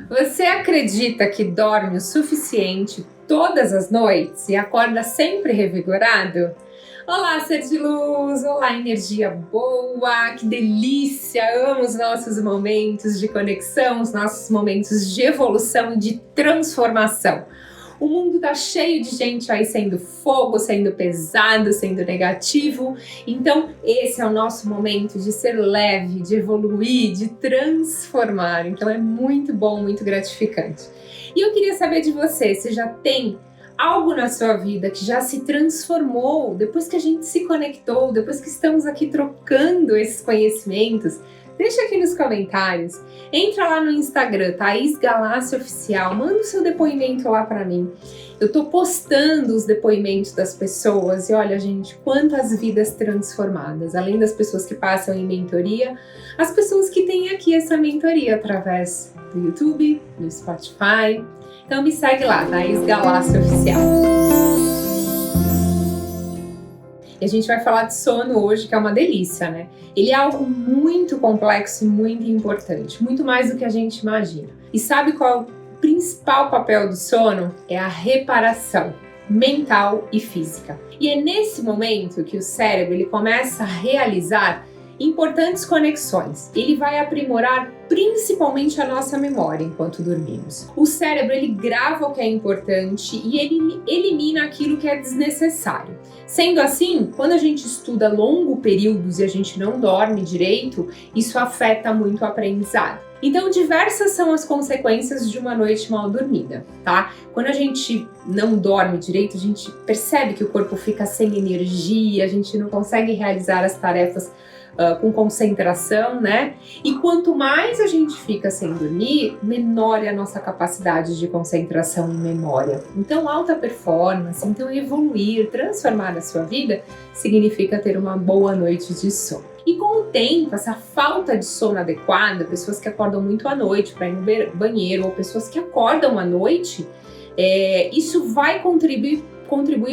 Você acredita que dorme o suficiente todas as noites e acorda sempre revigorado? Olá, ser de luz! Olá, energia boa! Que delícia! Amo os nossos momentos de conexão, os nossos momentos de evolução e de transformação. O mundo tá cheio de gente aí sendo fogo, sendo pesado, sendo negativo. Então, esse é o nosso momento de ser leve, de evoluir, de transformar. Então, é muito bom, muito gratificante. E eu queria saber de você, se já tem algo na sua vida que já se transformou depois que a gente se conectou, depois que estamos aqui trocando esses conhecimentos. Deixa aqui nos comentários, entra lá no Instagram, Thaís Galassi Oficial, manda o seu depoimento lá para mim. Eu tô postando os depoimentos das pessoas e olha, gente, quantas vidas transformadas, além das pessoas que passam em mentoria, as pessoas que têm aqui essa mentoria através do YouTube, do Spotify. Então me segue lá, Thaís Galassi Oficial. E a gente vai falar de sono hoje, que é uma delícia, né? Ele é algo muito complexo e muito importante, muito mais do que a gente imagina. E sabe qual é o principal papel do sono? É a reparação mental e física. E é nesse momento que o cérebro ele começa a realizar importantes conexões. Ele vai aprimorar principalmente a nossa memória enquanto dormimos. O cérebro ele grava o que é importante e ele elimina aquilo que é desnecessário. Sendo assim, quando a gente estuda longos períodos e a gente não dorme direito, isso afeta muito o aprendizado. Então, diversas são as consequências de uma noite mal dormida, tá? Quando a gente não dorme direito, a gente percebe que o corpo fica sem energia, a gente não consegue realizar as tarefas com concentração, né? E quanto mais a gente fica sem dormir, menor é a nossa capacidade de concentração e memória. Então, alta performance, então evoluir, transformar a sua vida, significa ter uma boa noite de sono. E com o tempo, essa falta de sono adequada, pessoas que acordam muito à noite para ir no banheiro, ou pessoas que acordam à noite, isso vai contribuir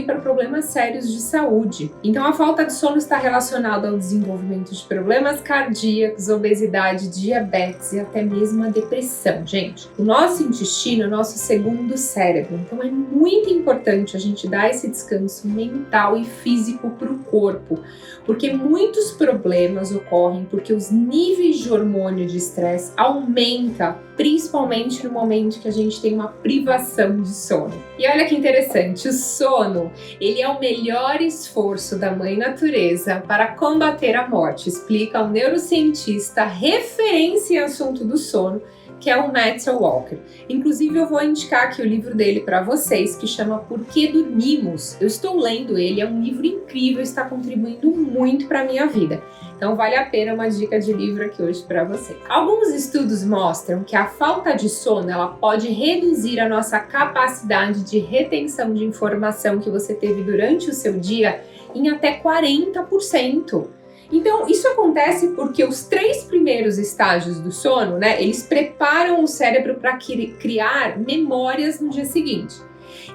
para problemas sérios de saúde. Então, a falta de sono está relacionada ao desenvolvimento de problemas cardíacos, obesidade, diabetes e até mesmo a depressão. Gente, o nosso intestino é o nosso segundo cérebro, então é muito importante a gente dar esse descanso mental e físico para o corpo, porque muitos problemas ocorrem porque os níveis de hormônio de estresse aumentam, principalmente no momento que a gente tem uma privação de sono. E olha que interessante, o sono, ele é o melhor esforço da Mãe Natureza para combater a morte, explica o neurocientista referência em assunto do sono, que é o Matthew Walker. Inclusive, eu vou indicar aqui o livro dele para vocês, que chama Por que Dormimos? Eu estou lendo ele, é um livro incrível, está contribuindo muito para a minha vida. Então, vale a pena uma dica de livro aqui hoje para vocês. Alguns estudos mostram que a falta de sono, ela pode reduzir a nossa capacidade de retenção de informação que você teve durante o seu dia em até 40%. Então, isso acontece porque os 3 primeiros estágios do sono, né, eles preparam o cérebro para criar memórias no dia seguinte.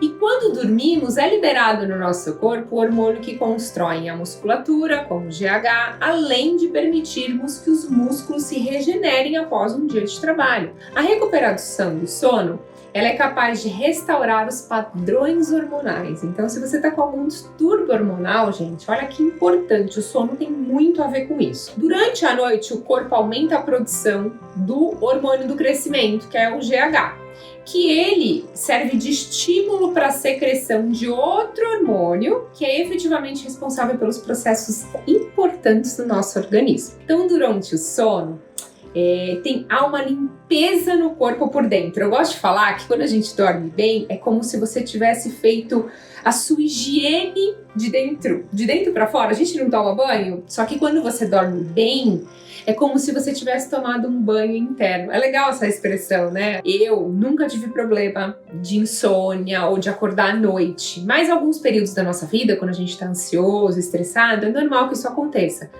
E quando dormimos, é liberado no nosso corpo o hormônio que constrói a musculatura, como o GH, além de permitirmos que os músculos se regenerem após um dia de trabalho. A recuperação do sono, ela é capaz de restaurar os padrões hormonais. Então, se você está com algum distúrbio hormonal, gente, olha que importante, o sono tem muito a ver com isso. Durante a noite, o corpo aumenta a produção do hormônio do crescimento, que é o GH, que ele serve de estímulo para a secreção de outro hormônio, que é efetivamente responsável pelos processos importantes do nosso organismo. Então, durante o sono, há uma limpeza no corpo por dentro. Eu gosto de falar que quando a gente dorme bem, é como se você tivesse feito a sua higiene de dentro para fora. A gente não toma banho, só que quando você dorme bem, é como se você tivesse tomado um banho interno. É legal essa expressão, né? Eu nunca tive problema de insônia ou de acordar à noite, mas alguns períodos da nossa vida, quando a gente está ansioso, estressado, é normal que isso aconteça.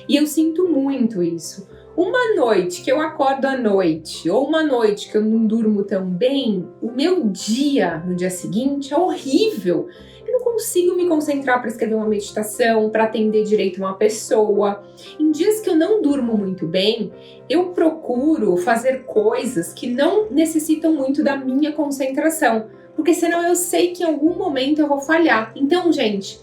E eu sinto muito isso. Uma noite que eu acordo à noite ou uma noite que eu não durmo tão bem, o meu dia no dia seguinte é horrível. Eu não consigo me concentrar para escrever uma meditação, para atender direito uma pessoa. Em dias que eu não durmo muito bem, eu procuro fazer coisas que não necessitam muito da minha concentração, porque senão eu sei que em algum momento eu vou falhar. Então, gente,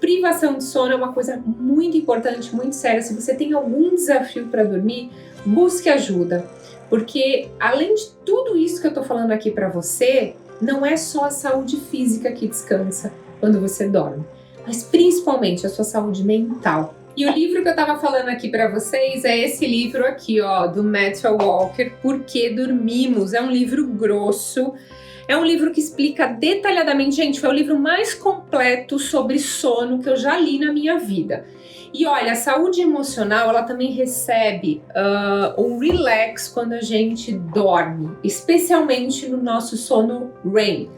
privação de sono é uma coisa muito importante, muito séria. Se você tem algum desafio para dormir, busque ajuda, porque além de tudo isso que eu tô falando aqui para você, não é só a saúde física que descansa quando você dorme, mas principalmente a sua saúde mental. E o livro que eu tava falando aqui para vocês é esse livro aqui, ó, do Matthew Walker, Por que Dormimos. É um livro grosso, é um livro que explica detalhadamente, gente, foi o livro mais completo sobre sono que eu já li na minha vida. E olha, a saúde emocional, ela também recebe um relax quando a gente dorme, especialmente no nosso sono REM.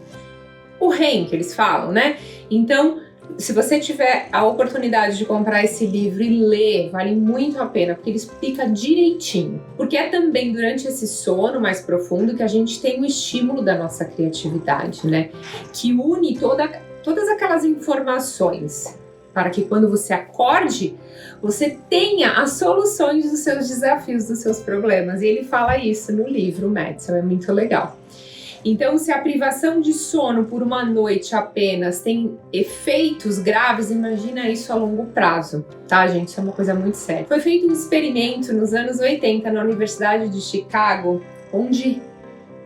O REM que eles falam, né? Então, se você tiver a oportunidade de comprar esse livro e ler, vale muito a pena, porque ele explica direitinho. Porque é também durante esse sono mais profundo que a gente tem o estímulo da nossa criatividade, né? Que une todas aquelas informações para que quando você acorde, você tenha as soluções dos seus desafios, dos seus problemas. E ele fala isso no livro, Matthew, é muito legal. Então, se a privação de sono por uma noite apenas tem efeitos graves, imagina isso a longo prazo, tá, gente? Isso é uma coisa muito séria. Foi feito um experimento nos anos 80 na Universidade de Chicago, onde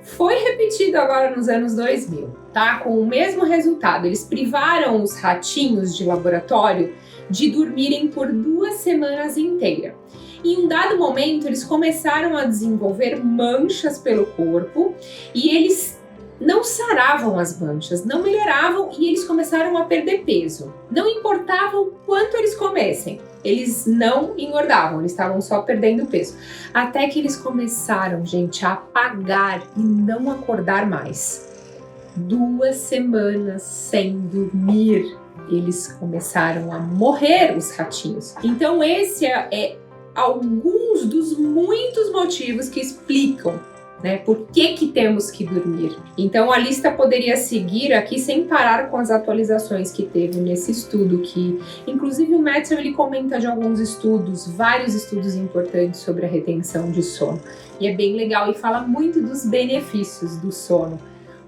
foi repetido agora nos anos 2000, tá? Com o mesmo resultado. Eles privaram os ratinhos de laboratório de dormirem por 2 semanas inteiras. Em um dado momento, eles começaram a desenvolver manchas pelo corpo e eles não saravam as manchas, não melhoravam e eles começaram a perder peso. Não importava o quanto eles comessem, eles não engordavam, eles estavam só perdendo peso. Até que eles começaram, gente, a apagar e não acordar mais. 2 semanas sem dormir, eles começaram a morrer, os ratinhos. Então esse é alguns dos muitos motivos que explicam, né, por que temos que dormir. Então a lista poderia seguir aqui sem parar com as atualizações que teve nesse estudo, que inclusive o Matthew ele comenta de alguns estudos, vários estudos importantes sobre a retenção de sono. E é bem legal e fala muito dos benefícios do sono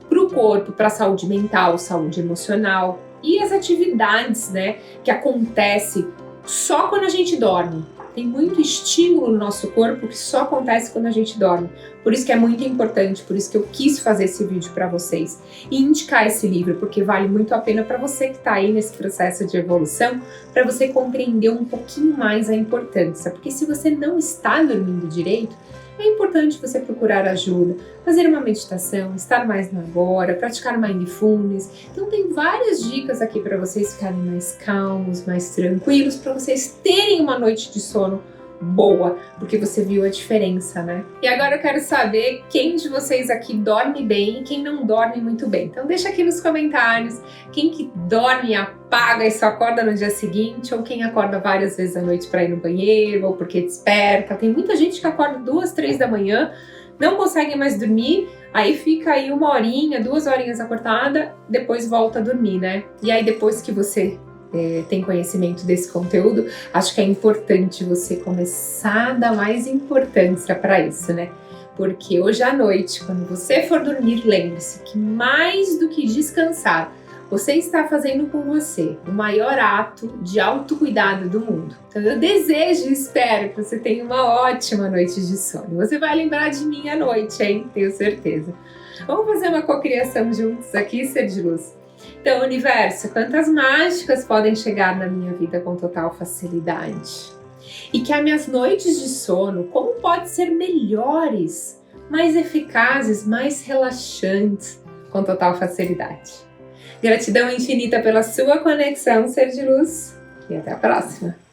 para o corpo, para a saúde mental, saúde emocional e as atividades, né, que acontecem só quando a gente dorme. Tem muito estímulo no nosso corpo que só acontece quando a gente dorme. Por isso que é muito importante, por isso que eu quis fazer esse vídeo para vocês e indicar esse livro, porque vale muito a pena para você que está aí nesse processo de evolução, para você compreender um pouquinho mais a importância. Porque se você não está dormindo direito, é importante você procurar ajuda, fazer uma meditação, estar mais no agora, praticar mindfulness. Então tem várias dicas aqui para vocês ficarem mais calmos, mais tranquilos, para vocês terem uma noite de sono boa, porque você viu a diferença, né? E agora eu quero saber quem de vocês aqui dorme bem e quem não dorme muito bem. Então deixa aqui nos comentários quem que dorme, apaga e só acorda no dia seguinte, ou quem acorda várias vezes à noite para ir no banheiro, ou porque desperta. Tem muita gente que acorda 2, 3 da manhã, não consegue mais dormir, aí fica aí 1 horinha, 2 horinhas acordada, depois volta a dormir, né? E aí depois que você tem conhecimento desse conteúdo, acho que é importante você começar a dar mais importância para isso, né? Porque hoje à noite, quando você for dormir, lembre-se que mais do que descansar, você está fazendo com você o maior ato de autocuidado do mundo. Então eu desejo e espero que você tenha uma ótima noite de sono. Você vai lembrar de mim à noite, hein? Tenho certeza. Vamos fazer uma cocriação juntos aqui, ser de luz? Então, universo, quantas mágicas podem chegar na minha vida com total facilidade? E que as minhas noites de sono, como podem ser melhores, mais eficazes, mais relaxantes com total facilidade? Gratidão infinita pela sua conexão, ser de luz, e até a próxima!